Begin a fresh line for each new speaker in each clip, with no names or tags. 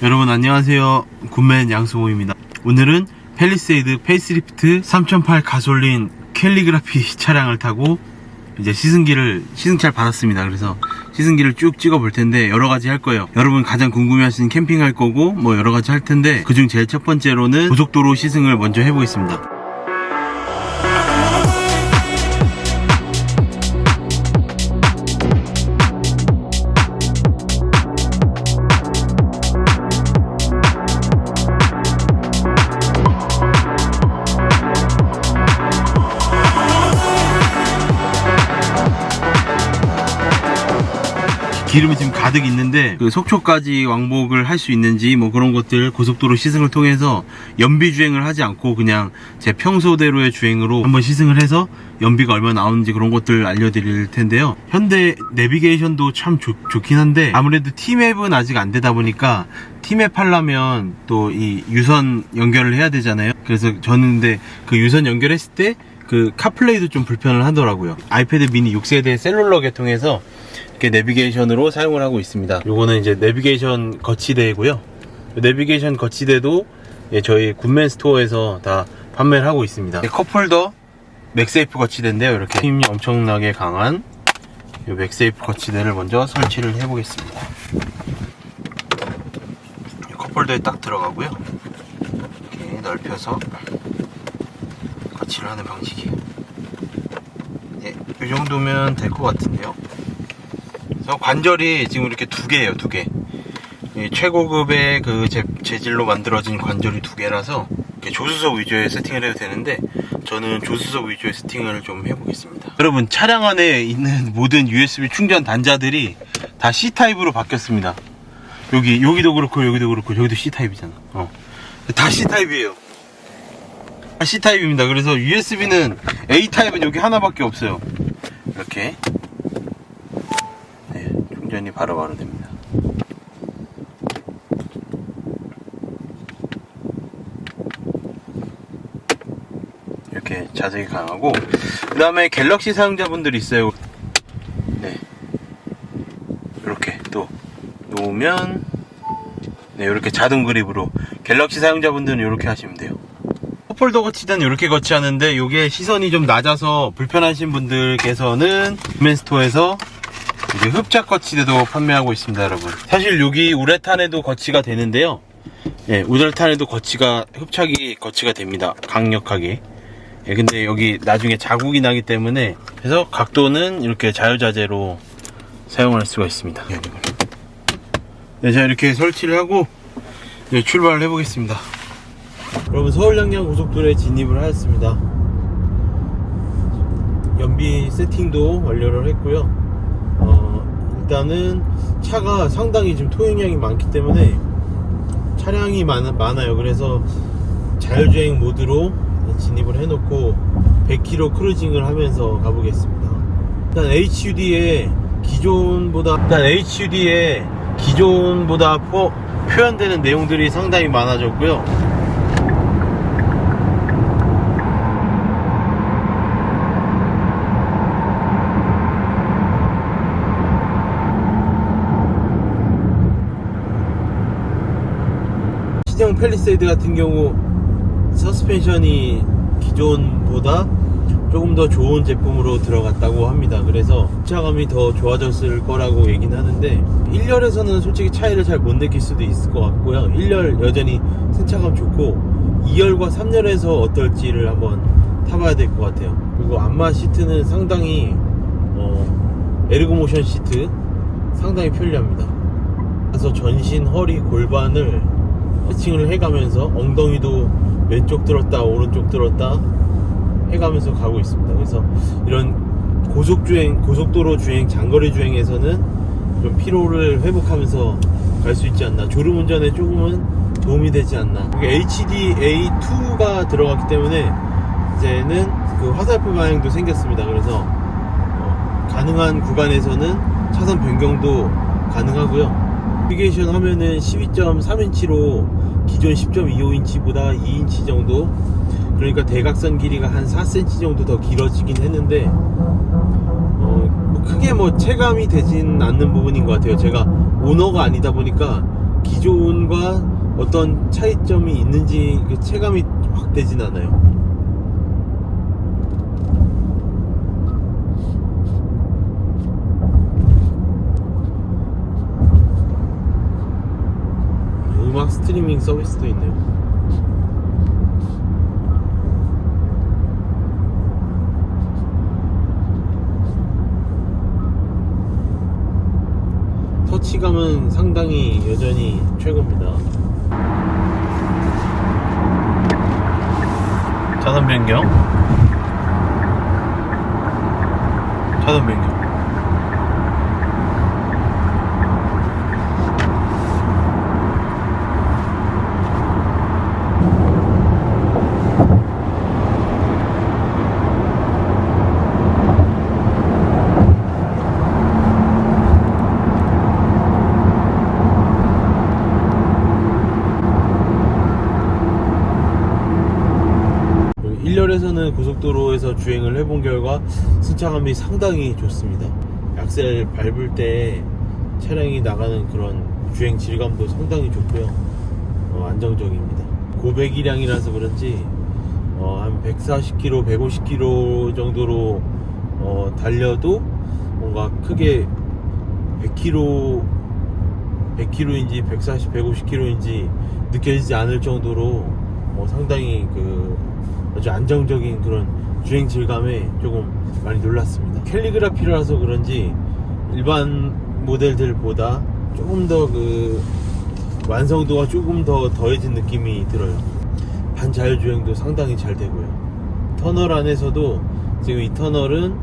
여러분 안녕하세요. 굿맨 양승호입니다. 오늘은 팰리세이드 페이스리프트 3008 가솔린 캘리그라피 차량을 타고 이제 시승기를 받았습니다. 그래서 시승기를 쭉 찍어 볼 텐데 여러가지 할 거예요. 여러분 가장 궁금해 하시는 캠핑 할 거고 뭐 여러가지 할 텐데 그중 제일 첫 번째로는 고속도로 시승을 먼저 해보겠습니다. 기름이 지금 가득 있는데 그 속초까지 왕복을 할 수 있는지 뭐 그런 것들 고속도로 시승을 통해서 연비 주행을 하지 않고 그냥 제 평소대로의 주행으로 한번 시승을 해서 연비가 얼마 나오는지 그런 것들 알려드릴 텐데요. 현대 내비게이션도 참 좋긴 한데 아무래도 T맵은 아직 안 되다 보니까 T맵 하려면 또 이 유선 연결을 해야 되잖아요. 그래서 저는 근데 그 유선 연결했을 때 그 카플레이도 좀 불편을 하더라고요. 아이패드 미니 6세대 셀룰러 계통에서 이렇게 내비게이션으로 사용을 하고 있습니다. 요거는 이제 내비게이션 거치대고요. 내비게이션 거치대도 저희 굿맨 스토어에서 다 판매를 하고 있습니다. 컵홀더 맥세이프 거치대인데요. 이렇게 힘이 엄청나게 강한 이 맥세이프 거치대를 먼저 설치를 해보겠습니다. 컵홀더에 딱 들어가고요. 이렇게 넓혀서 거치를 하는 방식이에요. 이 정도면 될 것 같은데요. 그래서 관절이 지금 이렇게 두 개예요, 두 개. 최고급의 그 재질로 만들어진 관절이 두 개라서 조수석 위주의 세팅을 해도 되는데 저는 조수석 위주의 세팅을 좀 해보겠습니다. 여러분 차량 안에 있는 모든 USB 충전 단자들이 다 C타입으로 바뀌었습니다. 여기도 그렇고 여기도 C타입이잖아. 다 C타입이에요. 다 C타입입니다. 그래서 USB는 A타입은 여기 하나밖에 없어요. 이렇게 충전이 바로바로 됩니다. 이렇게 자석이 강하고 그 다음에 갤럭시 사용자분들이 있어요. 이렇게 또 놓으면 이렇게 자동 그립으로 갤럭시 사용자분들은 이렇게 하시면 돼요. 컵홀더 거치대는 이렇게 거치하는데 이게 시선이 좀 낮아서 불편하신 분들께서는 굿맨 스토어에서 이제 흡착 거치대도 판매하고 있습니다, 여러분. 사실 여기 우레탄에도 거치가 되는데요. 우레탄에도 흡착이 거치가 됩니다. 강력하게. 근데 여기 나중에 자국이 나기 때문에 그래서 각도는 이렇게 자유자재로 사용할 수가 있습니다. 자, 이렇게 설치를 하고 출발을 해보겠습니다. 여러분 서울 양양 고속도로에 진입을 하였습니다. 연비 세팅도 완료를 했고요. 일단은 차가 상당히 지금 토행량이 많기 때문에 차량이 많아요. 그래서 자율주행 모드로 진입을 해놓고 100km 크루징을 하면서 가보겠습니다. 일단 HUD에 기존보다 표현되는 내용들이 상당히 많아졌고요. 시정 팰리세이드 같은 경우 서스펜션이 기존보다 조금 더 좋은 제품으로 들어갔다고 합니다. 그래서 주차감이 더 좋아졌을 거라고 얘기는 하는데 1열에서는 솔직히 차이를 잘 못 느낄 수도 있을 것 같고요. 1열 여전히 승차감 좋고 2열과 3열에서 어떨지를 한번 타봐야 될 것 같아요. 그리고 안마 시트는 상당히 에르고모션 시트 상당히 편리합니다. 그래서 전신, 허리, 골반을 세팅을 해가면서 엉덩이도 왼쪽 들었다 오른쪽 들었다 해가면서 가고 있습니다. 그래서 이런 고속도로 주행, 장거리 주행에서는 좀 피로를 회복하면서 갈 수 있지 않나, 졸음운전에 조금은 도움이 되지 않나. HDA2가 들어갔기 때문에 이제는 그 화살표 방향도 생겼습니다. 그래서 가능한 구간에서는 차선 변경도 가능하고요. 내비게이션 화면은 12.3인치로 기존 10.25인치보다 2인치 정도, 그러니까 대각선 길이가 한 4cm 정도 더 길어지긴 했는데 크게 체감이 되진 않는 부분인 것 같아요. 제가 오너가 아니다 보니까 기존과 어떤 차이점이 있는지 체감이 확 되진 않아요. 음악 스트리밍 서비스도 있네요. 터치감은 상당히 여전히 최고입니다. 차선 변경, 차선 변경. 일렬에서는 고속도로에서 주행을 해본 결과 승차감이 상당히 좋습니다. 악셀 밟을 때 차량이 나가는 그런 주행 질감도 상당히 좋고요. 안정적입니다. 고배기량이라서 그런지 한 140km, 150km 정도로 달려도 뭔가 크게 100km인지 140, 150km인지 느껴지지 않을 정도로 상당히 아주 안정적인 그런 주행 질감에 조금 많이 놀랐습니다. 캘리그라피라서 그런지 일반 모델들보다 조금 더 완성도가 조금 더 더해진 느낌이 들어요. 반자율주행도 상당히 잘 되고요. 터널 안에서도 지금 이 터널은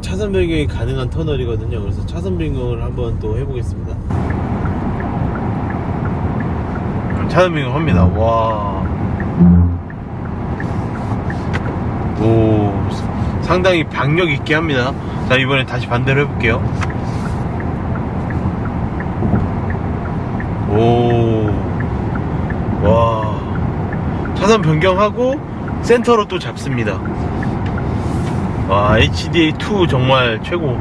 차선 변경이 가능한 터널이거든요. 그래서 차선 변경을 한번 또 해보겠습니다. 차선 변경 합니다. 와. 오, 상당히 박력 있게 합니다. 자, 이번엔 다시 반대로 해볼게요. 오, 와, 차선 변경하고 센터로 또 잡습니다. 와, HDA2 정말 최고.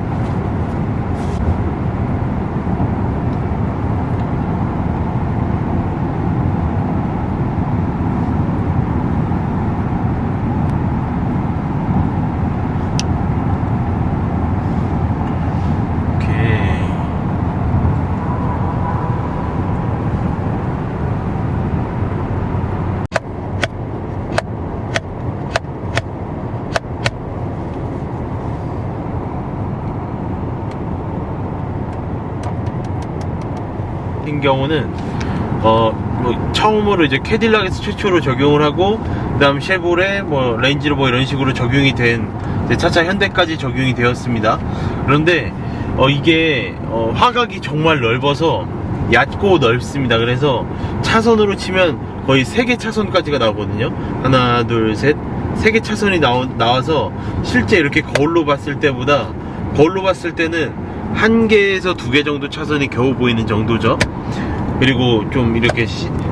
같은 경우는 처음으로 이제 캐딜락에서 최초로 적용을 하고, 그다음 쉐보레, 레인지로버 이런 식으로 적용이 된 차차 현대까지 적용이 되었습니다. 그런데 이게 화각이 정말 넓어서 얕고 넓습니다. 그래서 차선으로 치면 거의 3개 차선까지가 나오거든요. 하나, 둘, 셋, 3개 차선이 나와서 실제 이렇게 거울로 봤을 때는 1개에서 2개 정도 차선이 겨우 보이는 정도죠. 그리고 좀 이렇게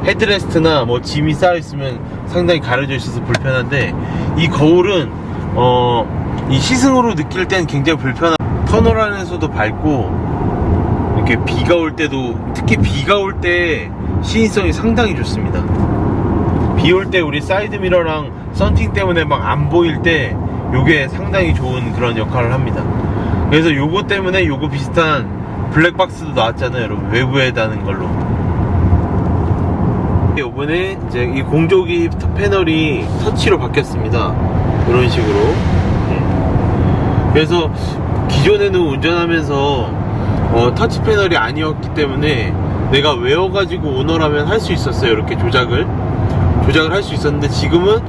헤드레스트나 짐이 쌓여있으면 상당히 가려져 있어서 불편한데, 이 거울은 이 시승으로 느낄 땐 굉장히 불편한, 터널 안에서도 밝고, 이렇게 비가 올 때도, 특히 비가 올 때 시인성이 상당히 좋습니다. 비 올 때 우리 사이드미러랑 썬팅 때문에 막 안 보일 때 요게 상당히 좋은 그런 역할을 합니다. 그래서 요거 때문에 요거 비슷한 블랙박스도 나왔잖아요, 여러분. 외부에 다는 걸로. 요번에 이제 이 공조기 패널이 터치로 바뀌었습니다. 이런 식으로. 그래서 기존에는 운전하면서 터치 패널이 아니었기 때문에 내가 외워가지고 오너라면 할 수 있었어요. 이렇게 조작을 할 수 있었는데, 지금은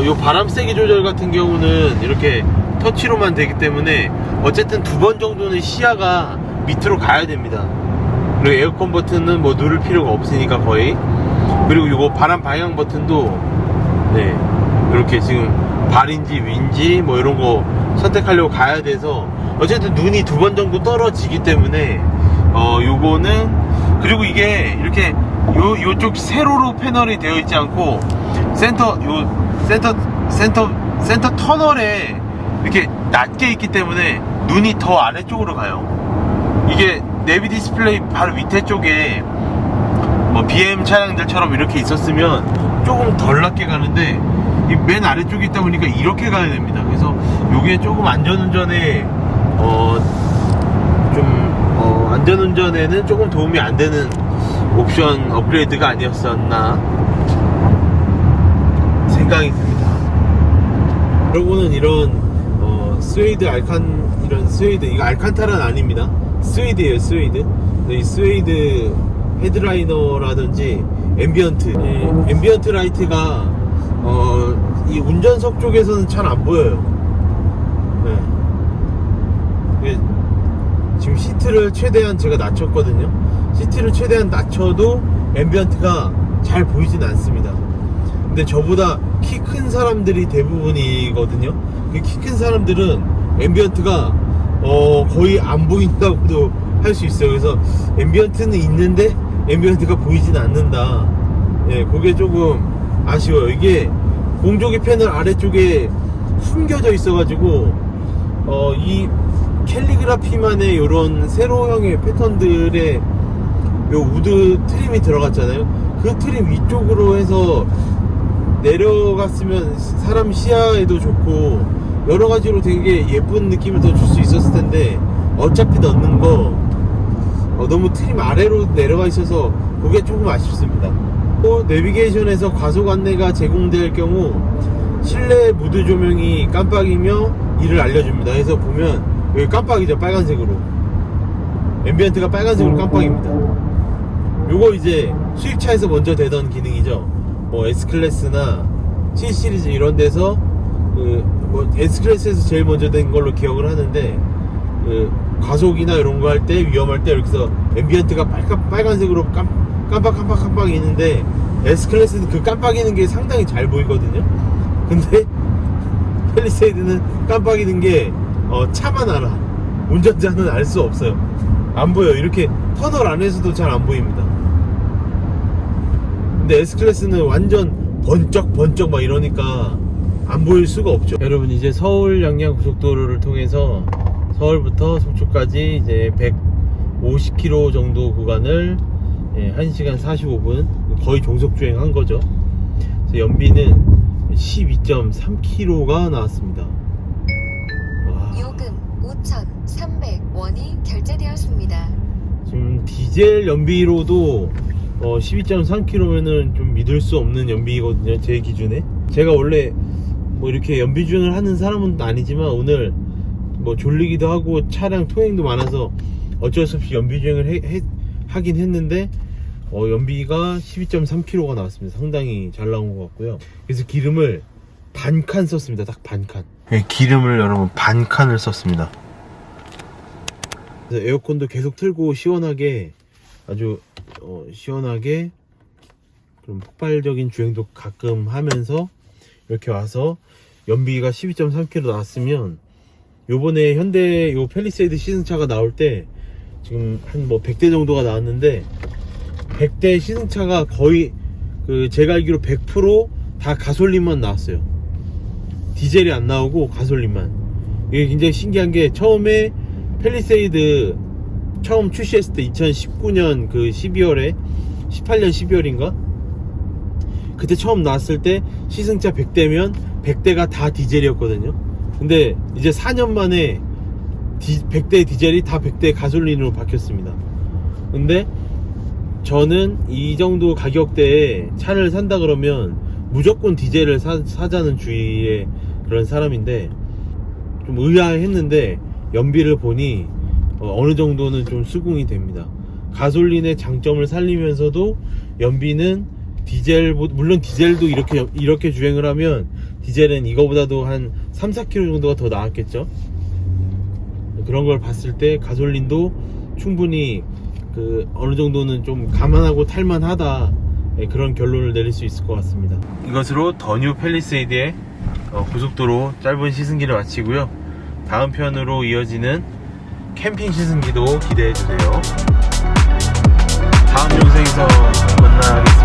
요 바람 세기 조절 같은 경우는 이렇게 터치로만 되기 때문에 어쨌든 2번 정도는 시야가 밑으로 가야 됩니다. 그리고 에어컨 버튼은 누를 필요가 없으니까 거의. 그리고 요거 바람 방향 버튼도 이렇게 지금 발인지 윈지 이런 거 선택하려고 가야 돼서 어쨌든 눈이 2번 정도 떨어지기 때문에 요거는, 그리고 이게 이렇게 요쪽 세로로 패널이 되어 있지 않고 센터 터널에 이렇게 낮게 있기 때문에 눈이 더 아래쪽으로 가요. 이게 내비 디스플레이 바로 밑에 쪽에 뭐 BM 차량들처럼 이렇게 있었으면 조금 덜 낮게 가는데 이 맨 아래쪽에 있다 보니까 이렇게 가야 됩니다. 그래서 요게 조금 안전운전에 안전운전에는 조금 도움이 안 되는 옵션 업그레이드가 아니었었나 생각이 듭니다. 여러분은 이런 스웨이드 이런 스웨이드, 이거 알칸타라는 아닙니다. 스웨이드예요, 스웨이드. 이 스웨이드 헤드라이너라든지 앰비언트 라이트가 이 운전석 쪽에서는 잘 안 보여요. 네. 지금 시트를 최대한 제가 낮췄거든요. 시트를 최대한 낮춰도 앰비언트가 잘 보이진 않습니다. 근데 저보다 키 큰 사람들이 대부분이거든요. 키 큰 사람들은 앰비언트가 거의 안 보인다고도 할 수 있어요. 그래서 앰비언트는 있는데 앰비언트가 보이진 않는다. 예, 그게 조금 아쉬워요. 이게 공조기 패널 아래쪽에 숨겨져 있어가지고 이 캘리그라피만의 요런 세로형의 패턴들의 요 우드 트림이 들어갔잖아요. 그 트림 위쪽으로 해서 내려갔으면 사람 시야에도 좋고 여러가지로 되게 예쁜 느낌을 더 줄 수 있었을 텐데 어차피 넣는 거 너무 트림 아래로 내려가 있어서 그게 조금 아쉽습니다. 또 내비게이션에서 과속 안내가 제공될 경우 실내 무드 조명이 깜빡이며 이를 알려줍니다. 그래서 보면 여기 깜빡이죠, 빨간색으로. 앰비언트가 빨간색으로 깜빡입니다. 요거 이제 수입차에서 먼저 되던 기능이죠. 뭐 S클래스나 7시리즈 이런 데서 뭐 S클래스에서 제일 먼저 된 걸로 기억을 하는데 과속이나 이런 거 할 때 위험할 때 이렇게 해서 앰비언트가 빨간색으로 깜빡이는데 S클래스는 그 깜빡이는 게 상당히 잘 보이거든요. 근데 팰리세이드는 깜빡이는 게 차만 알아. 운전자는 알 수 없어요. 안 보여요. 이렇게 터널 안에서도 잘 안 보입니다. 근데 S클래스는 완전 번쩍 막 이러니까 안 보일 수가 없죠. 여러분, 이제 서울 양양 고속도로를 통해서 서울부터 속초까지 이제 150km 정도 구간을 1시간 45분 거의 종속주행 한 거죠. 그래서 연비는 12.3km가 나왔습니다. 와.
요금 5,300원이 결제되었습니다.
지금 디젤 연비로도 12.3km면은 좀 믿을 수 없는 연비거든요, 제 기준에. 제가 원래 뭐 이렇게 연비 주행을 하는 사람은 아니지만 오늘 뭐 졸리기도 하고 차량 통행도 많아서 어쩔 수 없이 연비 주행을 하긴 했는데 연비가 12.3km가 나왔습니다. 상당히 잘 나온 것 같고요. 그래서 기름을 반칸 썼습니다. 딱 반칸. 기름을 여러분 반칸을 썼습니다. 그래서 에어컨도 계속 틀고 시원하게, 아주 시원하게, 그럼 폭발적인 주행도 가끔 하면서 이렇게 와서 연비가 12.3km 나왔으면, 요번에 현대 요 팰리세이드 시승차가 나올 때 지금 한 뭐 100대 정도가 나왔는데 100대 시승차가 거의 제가 알기로 100% 다 가솔린만 나왔어요. 디젤이 안 나오고 가솔린만. 이게 굉장히 신기한 게, 처음에 팰리세이드 처음 출시했을 때 2019년 12월에 18년 12월인가 그때 처음 나왔을 때 시승차 100대면 100대가 다 디젤이었거든요. 근데 이제 4년 만에 100대 디젤이 다 100대 가솔린으로 바뀌었습니다. 근데 저는 이 정도 가격대에 차를 산다 그러면 무조건 디젤을 사자는 주의의 그런 사람인데, 좀 의아했는데 연비를 보니 어느 정도는 좀 수긍이 됩니다. 가솔린의 장점을 살리면서도 연비는 물론 디젤도 이렇게 주행을 하면 디젤은 이거보다도 한 3-4km 정도가 더 나았겠죠. 그런 걸 봤을 때 가솔린도 충분히 어느 정도는 좀 감안하고 탈만하다, 그런 결론을 내릴 수 있을 것 같습니다. 이것으로 더 뉴 팰리세이드의 고속도로 짧은 시승기를 마치고요. 다음 편으로 이어지는 캠핑 시승기도 기대해주세요. 다음 영상에서 만나겠습니다.